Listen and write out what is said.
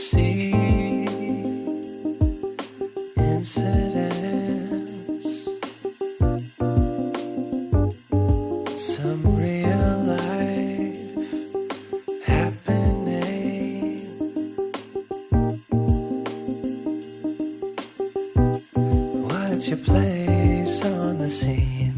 see incidents, some real life happening. What's your place on the scene?